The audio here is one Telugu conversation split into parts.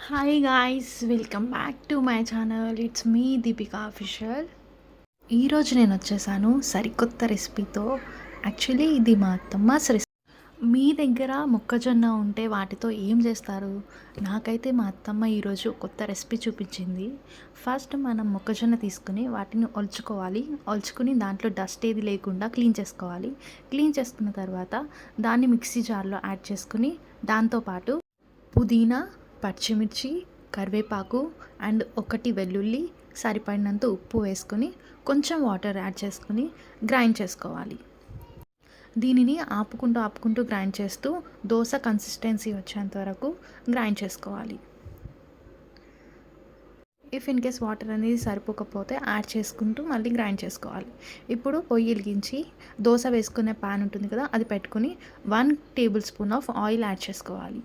Hi guys, welcome back to my channel. It's me Deepika official. ఈరోజు నేను వచ్చేసాను సరికొత్త రెసిపీతో. యాక్చువల్లీ ఇది మా అత్తమ్మస్ రెసిపీ. మీ దగ్గర మొక్కజొన్న ఉంటే వాటితో ఏం చేస్తారు? నాకైతే మా అత్తమ్మ ఈరోజు కొత్త రెసిపీ చూపించింది. ఫస్ట్ మనం మొక్కజొన్న తీసుకుని వాటిని ఒలుచుకుని దాంట్లో డస్ట్ ఏది లేకుండా క్లీన్ చేసుకోవాలి. క్లీన్ చేసుకున్న తర్వాత దాన్ని మిక్సీ జార్లో యాడ్ చేసుకుని దాంతోపాటు పుదీనా, పచ్చిమిర్చి, కరివేపాకు అండ్ ఒకటి వెల్లుల్లి, సరిపడినంత ఉప్పు వేసుకొని కొంచెం వాటర్ యాడ్ చేసుకుని గ్రైండ్ చేసుకోవాలి. దీనిని ఆపుకుంటూ గ్రైండ్ చేస్తూ దోశ కన్సిస్టెన్సీ వచ్చేంత వరకు గ్రైండ్ చేసుకోవాలి. ఇఫ్ ఇన్ కేస్ వాటర్ అనేది సరిపోకపోతే యాడ్ చేసుకుంటూ మళ్ళీ గ్రైండ్ చేసుకోవాలి. ఇప్పుడు పొయ్యి వెలిగించి దోశ వేసుకునే ప్యాన్ ఉంటుంది కదా, అది పెట్టుకుని 1 table spoon of oil add చేసుకోవాలి.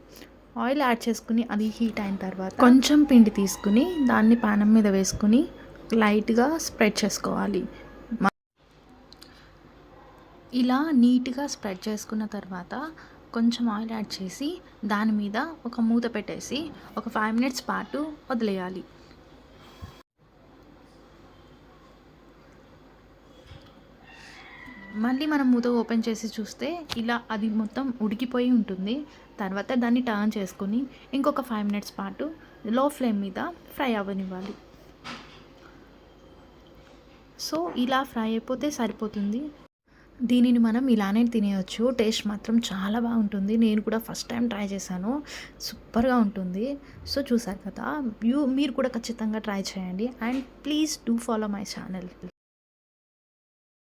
ఆయిల్ యాడ్ చేసుకుని అది హీట్ అయిన తర్వాత కొంచెం పిండి తీసుకుని దాన్ని పానం మీద వేసుకుని లైట్గా స్ప్రెడ్ చేసుకోవాలి. ఇలా నీట్గా స్ప్రెడ్ చేసుకున్న తర్వాత కొంచెం ఆయిల్ యాడ్ చేసి దాని మీద ఒక మూత పెట్టేసి ఒక 5 మినిట్స్ పాటు వదిలేయాలి. మళ్ళీ మనం మూత ఓపెన్ చేసి చూస్తే ఇలా అది మొత్తం ఉడికిపోయి ఉంటుంది. తర్వాత దాన్ని టర్న్ చేసుకొని ఇంకొక 5 మినిట్స్ పాటు లో ఫ్లేమ్ మీద ఫ్రై అవ్వనివ్వాలి. సో ఇలా ఫ్రై అయిపోతే సరిపోతుంది. దీనిని మనం ఇలానే తినేయచ్చు. టేస్ట్ మాత్రం చాలా బాగుంటుంది. నేను కూడా ఫస్ట్ టైం ట్రై చేశాను. సూపర్గా ఉంటుంది. సో చూసారు కదా, మీరు కూడా ఖచ్చితంగా ట్రై చేయండి. And please do follow my channel.